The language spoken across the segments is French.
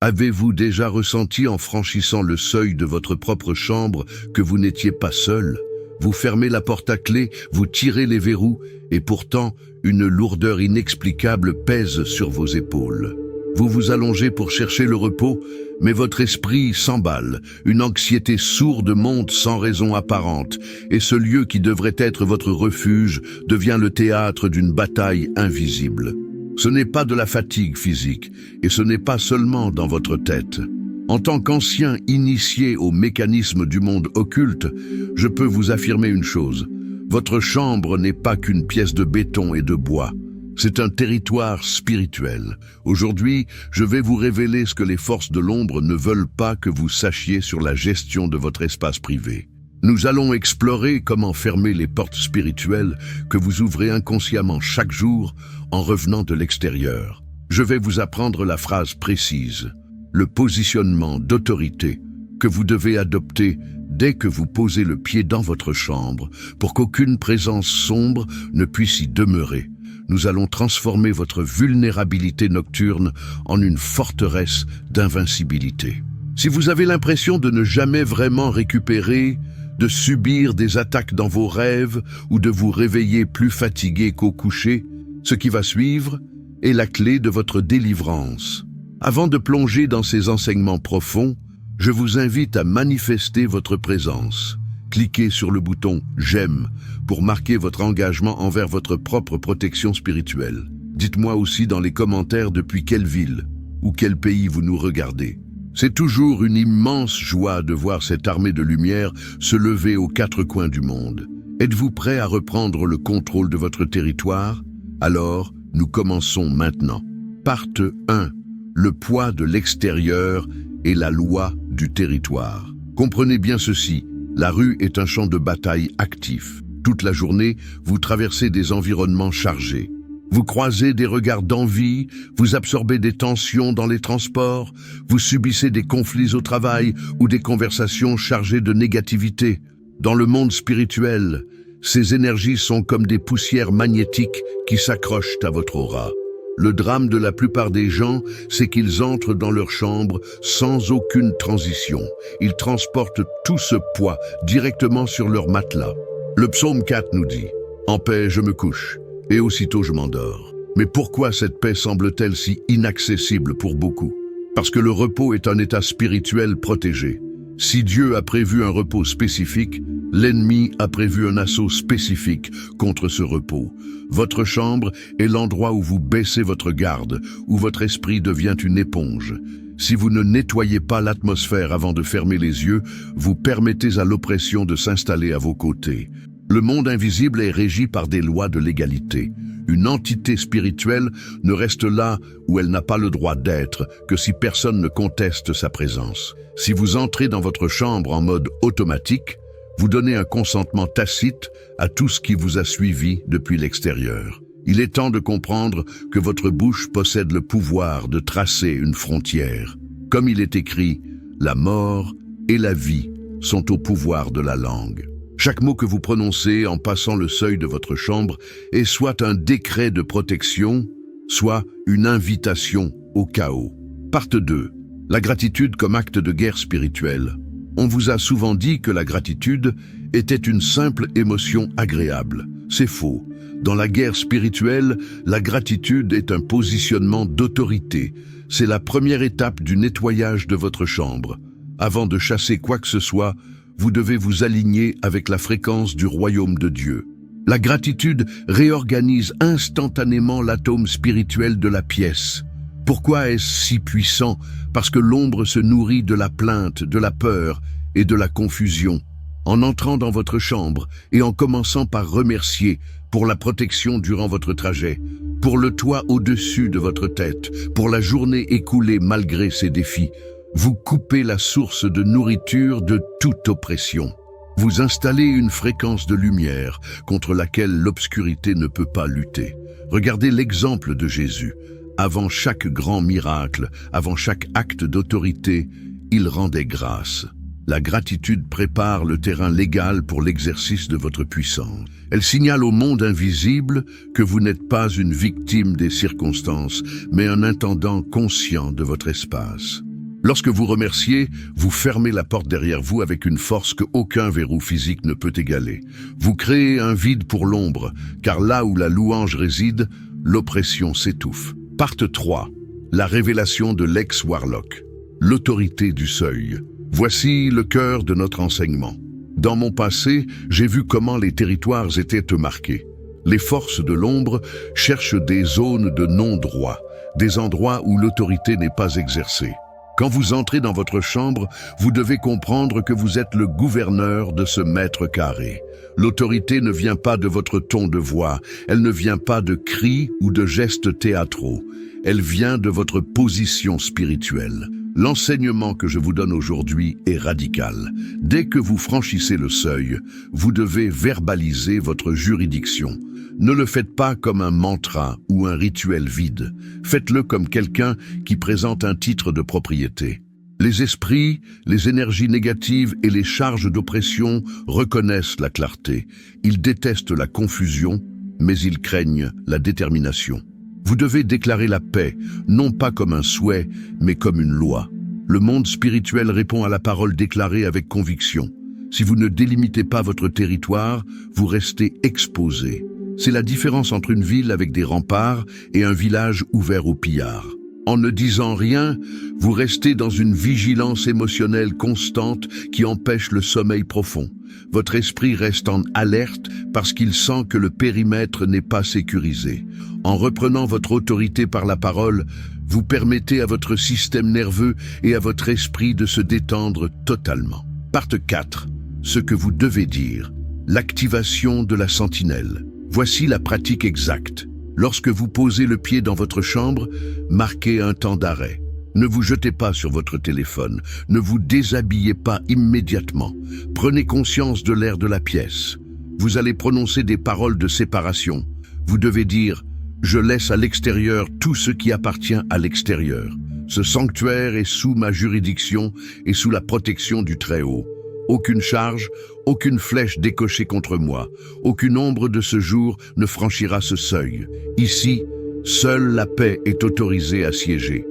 Avez-vous déjà ressenti en franchissant le seuil de votre propre chambre que vous n'étiez pas seul? Vous fermez la porte à clé, vous tirez les verrous, et pourtant, une lourdeur inexplicable pèse sur vos épaules. Vous vous allongez pour chercher le repos, mais votre esprit s'emballe, une anxiété sourde monte sans raison apparente, et ce lieu qui devrait être votre refuge devient le théâtre d'une bataille invisible. Ce n'est pas de la fatigue physique, et ce n'est pas seulement dans votre tête. En tant qu'ancien initié aux mécanismes du monde occulte, je peux vous affirmer une chose. Votre chambre n'est pas qu'une pièce de béton et de bois. C'est un territoire spirituel. Aujourd'hui, je vais vous révéler ce que les forces de l'ombre ne veulent pas que vous sachiez sur la gestion de votre espace privé. Nous allons explorer comment fermer les portes spirituelles que vous ouvrez inconsciemment chaque jour en revenant de l'extérieur. Je vais vous apprendre la phrase précise, le positionnement d'autorité que vous devez adopter dès que vous posez le pied dans votre chambre pour qu'aucune présence sombre ne puisse y demeurer. Nous allons transformer votre vulnérabilité nocturne en une forteresse d'invincibilité. Si vous avez l'impression de ne jamais vraiment récupérer, de subir des attaques dans vos rêves ou de vous réveiller plus fatigué qu'au coucher, ce qui va suivre est la clé de votre délivrance. Avant de plonger dans ces enseignements profonds, je vous invite à manifester votre présence. Cliquez sur le bouton « J'aime » pour marquer votre engagement envers votre propre protection spirituelle. Dites-moi aussi dans les commentaires depuis quelle ville ou quel pays vous nous regardez. C'est toujours une immense joie de voir cette armée de lumière se lever aux quatre coins du monde. Êtes-vous prêt à reprendre le contrôle de votre territoire? Alors, nous commençons maintenant. Partie 1. Le poids de l'extérieur et la loi du territoire. Comprenez bien ceci, la rue est un champ de bataille actif. Toute la journée, vous traversez des environnements chargés. Vous croisez des regards d'envie, vous absorbez des tensions dans les transports, vous subissez des conflits au travail ou des conversations chargées de négativité. Dans le monde spirituel, ces énergies sont comme des poussières magnétiques qui s'accrochent à votre aura. Le drame de la plupart des gens, c'est qu'ils entrent dans leur chambre sans aucune transition. Ils transportent tout ce poids directement sur leur matelas. Le psaume 4 nous dit « En paix je me couche, et aussitôt je m'endors ». Mais pourquoi cette paix semble-t-elle si inaccessible pour beaucoup? Parce que le repos est un état spirituel protégé. Si Dieu a prévu un repos spécifique, l'ennemi a prévu un assaut spécifique contre ce repos. Votre chambre est l'endroit où vous baissez votre garde, où votre esprit devient une éponge. Si vous ne nettoyez pas l'atmosphère avant de fermer les yeux, vous permettez à l'oppression de s'installer à vos côtés. Le monde invisible est régi par des lois de l'égalité. Une entité spirituelle ne reste là où elle n'a pas le droit d'être que si personne ne conteste sa présence. Si vous entrez dans votre chambre en mode automatique, vous donnez un consentement tacite à tout ce qui vous a suivi depuis l'extérieur. Il est temps de comprendre que votre bouche possède le pouvoir de tracer une frontière. Comme il est écrit, la mort et la vie sont au pouvoir de la langue. Chaque mot que vous prononcez en passant le seuil de votre chambre est soit un décret de protection, soit une invitation au chaos. Partie 2. La gratitude comme acte de guerre spirituelle. On vous a souvent dit que la gratitude était une simple émotion agréable. C'est faux. Dans la guerre spirituelle, la gratitude est un positionnement d'autorité. C'est la première étape du nettoyage de votre chambre. Avant de chasser quoi que ce soit, vous devez vous aligner avec la fréquence du royaume de Dieu. La gratitude réorganise instantanément l'atome spirituel de la pièce. Pourquoi est-ce si puissant? Parce que l'ombre se nourrit de la plainte, de la peur et de la confusion. En entrant dans votre chambre et en commençant par remercier pour la protection durant votre trajet, pour le toit au-dessus de votre tête, pour la journée écoulée malgré ces défis, vous coupez la source de nourriture de toute oppression. Vous installez une fréquence de lumière contre laquelle l'obscurité ne peut pas lutter. Regardez l'exemple de Jésus. Avant chaque grand miracle, avant chaque acte d'autorité, il rendait grâce. La gratitude prépare le terrain légal pour l'exercice de votre puissance. Elle signale au monde invisible que vous n'êtes pas une victime des circonstances, mais un intendant conscient de votre espace. Lorsque vous remerciez, vous fermez la porte derrière vous avec une force que aucun verrou physique ne peut égaler. Vous créez un vide pour l'ombre, car là où la louange réside, l'oppression s'étouffe. Partie 3. La révélation de l'ex-warlock. L'autorité du seuil. Voici le cœur de notre enseignement. Dans mon passé, j'ai vu comment les territoires étaient marqués. Les forces de l'ombre cherchent des zones de non-droit, des endroits où l'autorité n'est pas exercée. Quand vous entrez dans votre chambre, vous devez comprendre que vous êtes le gouverneur de ce mètre carré. L'autorité ne vient pas de votre ton de voix, elle ne vient pas de cris ou de gestes théâtraux, elle vient de votre position spirituelle. L'enseignement que je vous donne aujourd'hui est radical. Dès que vous franchissez le seuil, vous devez verbaliser votre juridiction. Ne le faites pas comme un mantra ou un rituel vide. Faites-le comme quelqu'un qui présente un titre de propriété. Les esprits, les énergies négatives et les charges d'oppression reconnaissent la clarté. Ils détestent la confusion, mais ils craignent la détermination. Vous devez déclarer la paix, non pas comme un souhait, mais comme une loi. Le monde spirituel répond à la parole déclarée avec conviction. Si vous ne délimitez pas votre territoire, vous restez exposé. C'est la différence entre une ville avec des remparts et un village ouvert aux pillards. En ne disant rien, vous restez dans une vigilance émotionnelle constante qui empêche le sommeil profond. Votre esprit reste en alerte parce qu'il sent que le périmètre n'est pas sécurisé. En reprenant votre autorité par la parole, vous permettez à votre système nerveux et à votre esprit de se détendre totalement. Partie 4. Ce que vous devez dire. L'activation de la sentinelle. Voici la pratique exacte. Lorsque vous posez le pied dans votre chambre, marquez un temps d'arrêt. Ne vous jetez pas sur votre téléphone, ne vous déshabillez pas immédiatement. Prenez conscience de l'air de la pièce. Vous allez prononcer des paroles de séparation. Vous devez dire « Je laisse à l'extérieur tout ce qui appartient à l'extérieur. Ce sanctuaire est sous ma juridiction et sous la protection du Très-Haut. Aucune charge, aucune flèche décochée contre moi, aucune ombre de ce jour ne franchira ce seuil. Ici, seule la paix est autorisée à siéger. »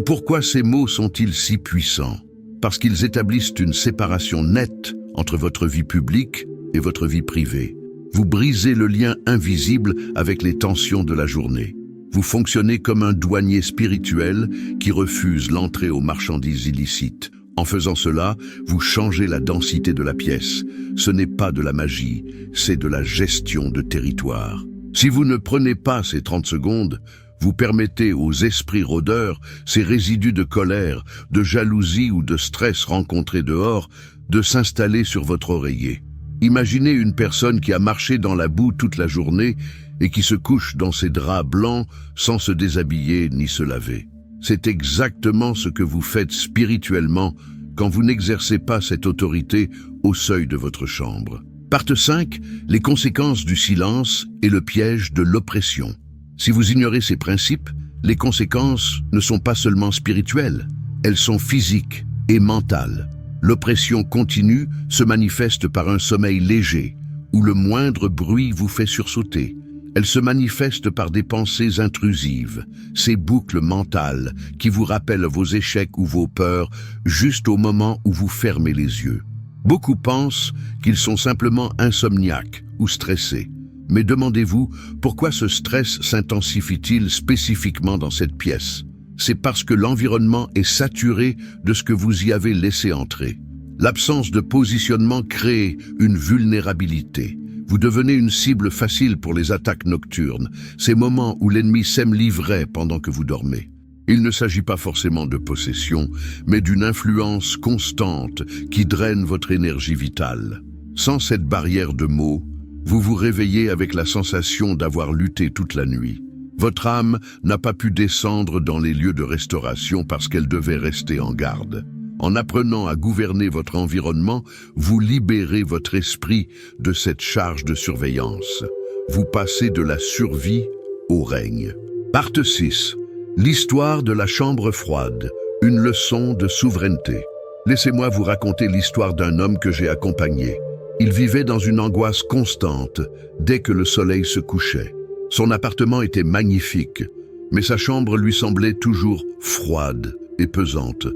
Pourquoi ces mots sont-ils si puissants? Parce qu'ils établissent une séparation nette entre votre vie publique et votre vie privée. Vous brisez le lien invisible avec les tensions de la journée. Vous fonctionnez comme un douanier spirituel qui refuse l'entrée aux marchandises illicites. En faisant cela, vous changez la densité de la pièce. Ce n'est pas de la magie, c'est de la gestion de territoire. Si vous ne prenez pas ces 30 secondes, vous permettez aux esprits rôdeurs, ces résidus de colère, de jalousie ou de stress rencontrés dehors, de s'installer sur votre oreiller. Imaginez une personne qui a marché dans la boue toute la journée et qui se couche dans ses draps blancs sans se déshabiller ni se laver. C'est exactement ce que vous faites spirituellement quand vous n'exercez pas cette autorité au seuil de votre chambre. Partie 5. Les conséquences du silence et le piège de l'oppression. Si vous ignorez ces principes, les conséquences ne sont pas seulement spirituelles, elles sont physiques et mentales. L'oppression continue se manifeste par un sommeil léger, où le moindre bruit vous fait sursauter. Elle se manifeste par des pensées intrusives, ces boucles mentales qui vous rappellent vos échecs ou vos peurs juste au moment où vous fermez les yeux. Beaucoup pensent qu'ils sont simplement insomniaques ou stressés. Mais demandez-vous, pourquoi ce stress s'intensifie-t-il spécifiquement dans cette pièce? C'est parce que l'environnement est saturé de ce que vous y avez laissé entrer. L'absence de positionnement crée une vulnérabilité. Vous devenez une cible facile pour les attaques nocturnes, ces moments où l'ennemi sème l'ivraie pendant que vous dormez. Il ne s'agit pas forcément de possession, mais d'une influence constante qui draine votre énergie vitale. Sans cette barrière de mots, vous vous réveillez avec la sensation d'avoir lutté toute la nuit. Votre âme n'a pas pu descendre dans les lieux de restauration parce qu'elle devait rester en garde. En apprenant à gouverner votre environnement, vous libérez votre esprit de cette charge de surveillance. Vous passez de la survie au règne. Partie 6. L'histoire de la chambre froide, une leçon de souveraineté. Laissez-moi vous raconter l'histoire d'un homme que j'ai accompagné. Il vivait dans une angoisse constante dès que le soleil se couchait. Son appartement était magnifique, mais sa chambre lui semblait toujours froide et pesante.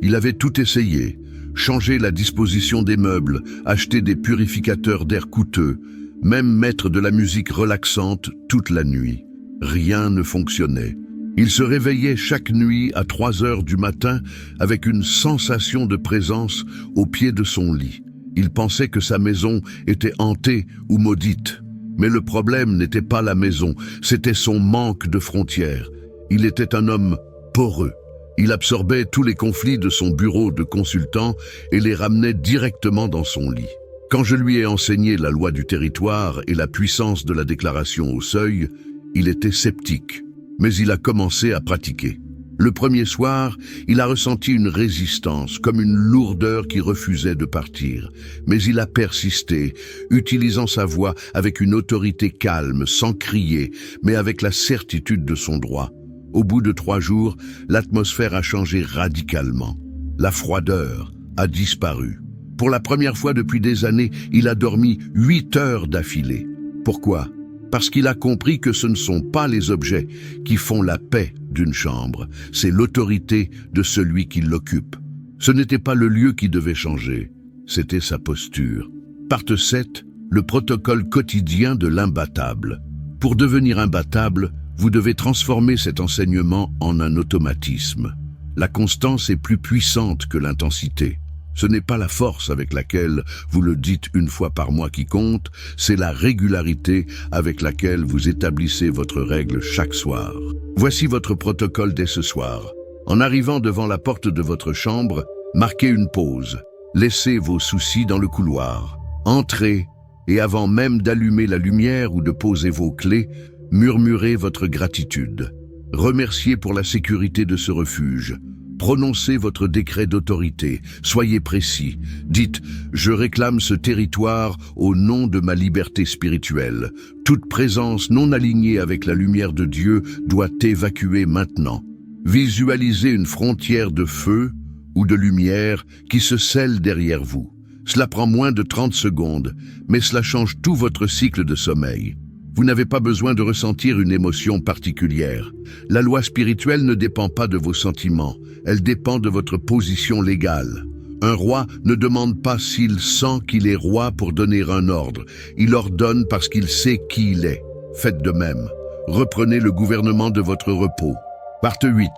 Il avait tout essayé, changer la disposition des meubles, acheter des purificateurs d'air coûteux, même mettre de la musique relaxante toute la nuit. Rien ne fonctionnait. Il se réveillait chaque nuit à 3 heures du matin avec une sensation de présence au pied de son lit. Il pensait que sa maison était hantée ou maudite. Mais le problème n'était pas la maison, c'était son manque de frontières. Il était un homme poreux. Il absorbait tous les conflits de son bureau de consultant et les ramenait directement dans son lit. Quand je lui ai enseigné la loi du territoire et la puissance de la déclaration au seuil, il était sceptique. Mais il a commencé à pratiquer. Le premier soir, il a ressenti une résistance, comme une lourdeur qui refusait de partir. Mais il a persisté, utilisant sa voix avec une autorité calme, sans crier, mais avec la certitude de son droit. Au bout de 3 jours, l'atmosphère a changé radicalement. La froideur a disparu. Pour la première fois depuis des années, il a dormi 8 heures d'affilée. Pourquoi ? Parce qu'il a compris que ce ne sont pas les objets qui font la paix d'une chambre, c'est l'autorité de celui qui l'occupe. Ce n'était pas le lieu qui devait changer, c'était sa posture. Parte 7, le protocole quotidien de l'imbattable. Pour devenir imbattable, vous devez transformer cet enseignement en un automatisme. La constance est plus puissante que l'intensité. Ce n'est pas la force avec laquelle vous le dites une fois par mois qui compte, c'est la régularité avec laquelle vous établissez votre règle chaque soir. Voici votre protocole dès ce soir. En arrivant devant la porte de votre chambre, marquez une pause. Laissez vos soucis dans le couloir. Entrez et avant même d'allumer la lumière ou de poser vos clés, murmurez votre gratitude. Remerciez pour la sécurité de ce refuge. Prononcez votre décret d'autorité, soyez précis. Dites « Je réclame ce territoire au nom de ma liberté spirituelle. Toute présence non alignée avec la lumière de Dieu doit évacuer maintenant. » Visualisez une frontière de feu ou de lumière qui se scelle derrière vous. Cela prend moins de 30 secondes, mais cela change tout votre cycle de sommeil. Vous n'avez pas besoin de ressentir une émotion particulière. La loi spirituelle ne dépend pas de vos sentiments, elle dépend de votre position légale. Un roi ne demande pas s'il sent qu'il est roi pour donner un ordre, il ordonne parce qu'il sait qui il est. Faites de même. Reprenez le gouvernement de votre repos. Parte 8.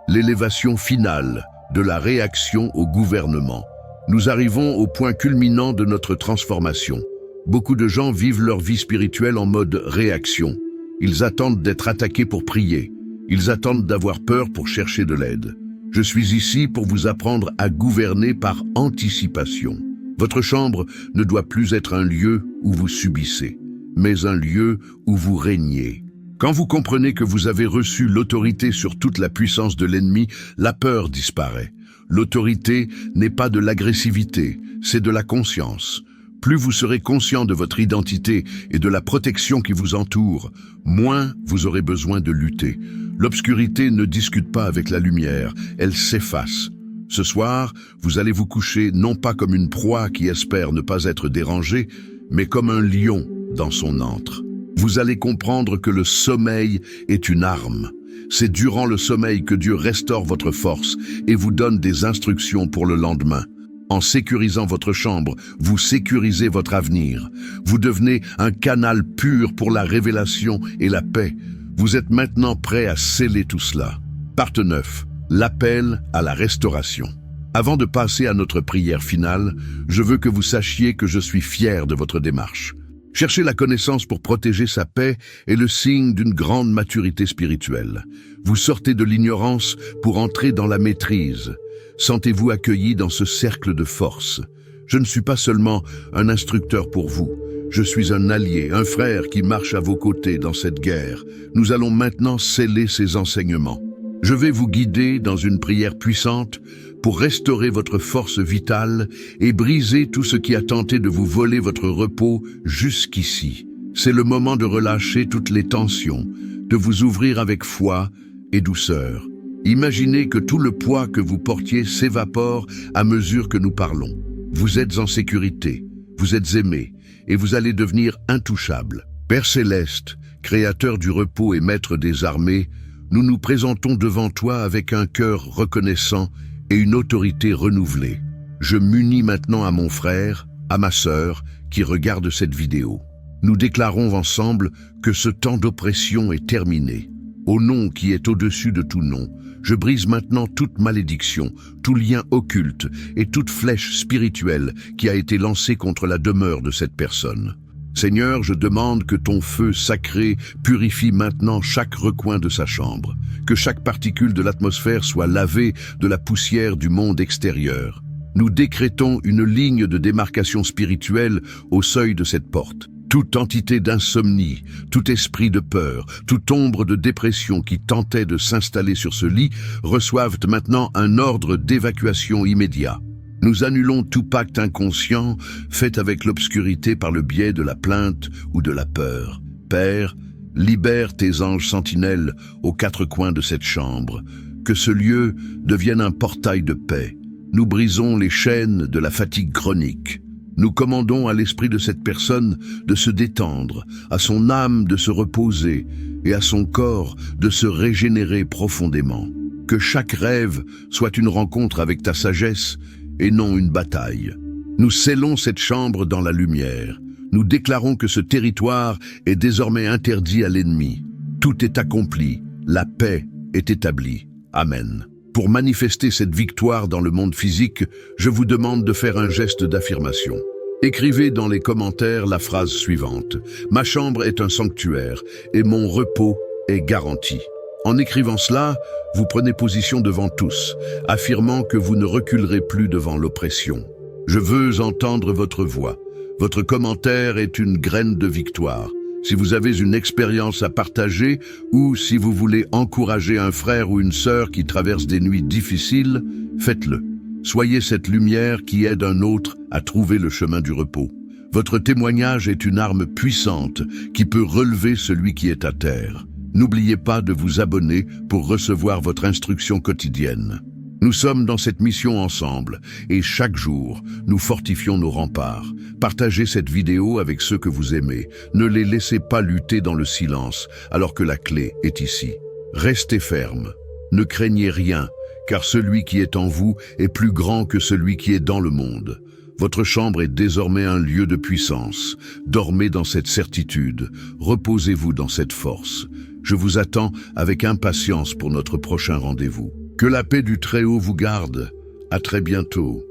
L'élévation finale, de la réaction au gouvernement. Nous arrivons au point culminant de notre transformation. Beaucoup de gens vivent leur vie spirituelle en mode réaction. Ils attendent d'être attaqués pour prier. Ils attendent d'avoir peur pour chercher de l'aide. Je suis ici pour vous apprendre à gouverner par anticipation. Votre chambre ne doit plus être un lieu où vous subissez, mais un lieu où vous régnez. Quand vous comprenez que vous avez reçu l'autorité sur toute la puissance de l'ennemi, la peur disparaît. L'autorité n'est pas de l'agressivité, c'est de la conscience. Plus vous serez conscient de votre identité et de la protection qui vous entoure, moins vous aurez besoin de lutter. L'obscurité ne discute pas avec la lumière, elle s'efface. Ce soir, vous allez vous coucher non pas comme une proie qui espère ne pas être dérangée, mais comme un lion dans son antre. Vous allez comprendre que le sommeil est une arme. C'est durant le sommeil que Dieu restaure votre force et vous donne des instructions pour le lendemain. En sécurisant votre chambre, vous sécurisez votre avenir. Vous devenez un canal pur pour la révélation et la paix. Vous êtes maintenant prêt à sceller tout cela. Parte 9. L'appel à la restauration. Avant de passer à notre prière finale, je veux que vous sachiez que je suis fier de votre démarche. Chercher la connaissance pour protéger sa paix est le signe d'une grande maturité spirituelle. Vous sortez de l'ignorance pour entrer dans la maîtrise. Sentez-vous accueilli dans ce cercle de force. Je ne suis pas seulement un instructeur pour vous. Je suis un allié, un frère qui marche à vos côtés dans cette guerre. Nous allons maintenant sceller ces enseignements. Je vais vous guider dans une prière puissante pour restaurer votre force vitale et briser tout ce qui a tenté de vous voler votre repos jusqu'ici. C'est le moment de relâcher toutes les tensions, de vous ouvrir avec foi et douceur. Imaginez que tout le poids que vous portiez s'évapore à mesure que nous parlons. Vous êtes en sécurité, vous êtes aimé et vous allez devenir intouchable. Père céleste, créateur du repos et maître des armées, nous nous présentons devant toi avec un cœur reconnaissant et une autorité renouvelée. Je m'unis maintenant à mon frère, à ma sœur, qui regarde cette vidéo. Nous déclarons ensemble que ce temps d'oppression est terminé. Au nom qui est au-dessus de tout nom, je brise maintenant toute malédiction, tout lien occulte et toute flèche spirituelle qui a été lancée contre la demeure de cette personne. Seigneur, je demande que ton feu sacré purifie maintenant chaque recoin de sa chambre, que chaque particule de l'atmosphère soit lavée de la poussière du monde extérieur. Nous décrétons une ligne de démarcation spirituelle au seuil de cette porte. Toute entité d'insomnie, tout esprit de peur, toute ombre de dépression qui tentait de s'installer sur ce lit reçoivent maintenant un ordre d'évacuation immédiat. Nous annulons tout pacte inconscient fait avec l'obscurité par le biais de la plainte ou de la peur. Père, libère tes anges sentinelles aux quatre coins de cette chambre. Que ce lieu devienne un portail de paix. Nous brisons les chaînes de la fatigue chronique. Nous commandons à l'esprit de cette personne de se détendre, à son âme de se reposer et à son corps de se régénérer profondément. Que chaque rêve soit une rencontre avec ta sagesse et non une bataille. Nous scellons cette chambre dans la lumière. Nous déclarons que ce territoire est désormais interdit à l'ennemi. Tout est accompli, la paix est établie. Amen. Pour manifester cette victoire dans le monde physique, je vous demande de faire un geste d'affirmation. Écrivez dans les commentaires la phrase suivante. Ma chambre est un sanctuaire et mon repos est garanti. En écrivant cela, vous prenez position devant tous, affirmant que vous ne reculerez plus devant l'oppression. Je veux entendre votre voix. Votre commentaire est une graine de victoire. Si vous avez une expérience à partager ou si vous voulez encourager un frère ou une sœur qui traverse des nuits difficiles, faites-le. Soyez cette lumière qui aide un autre à trouver le chemin du repos. Votre témoignage est une arme puissante qui peut relever celui qui est à terre. N'oubliez pas de vous abonner pour recevoir votre instruction quotidienne. Nous sommes dans cette mission ensemble et chaque jour, nous fortifions nos remparts. Partagez cette vidéo avec ceux que vous aimez. Ne les laissez pas lutter dans le silence alors que la clé est ici. Restez ferme. Ne craignez rien, car celui qui est en vous est plus grand que celui qui est dans le monde. Votre chambre est désormais un lieu de puissance. Dormez dans cette certitude. Reposez-vous dans cette force. Je vous attends avec impatience pour notre prochain rendez-vous. Que la paix du Très-Haut vous garde. À très bientôt.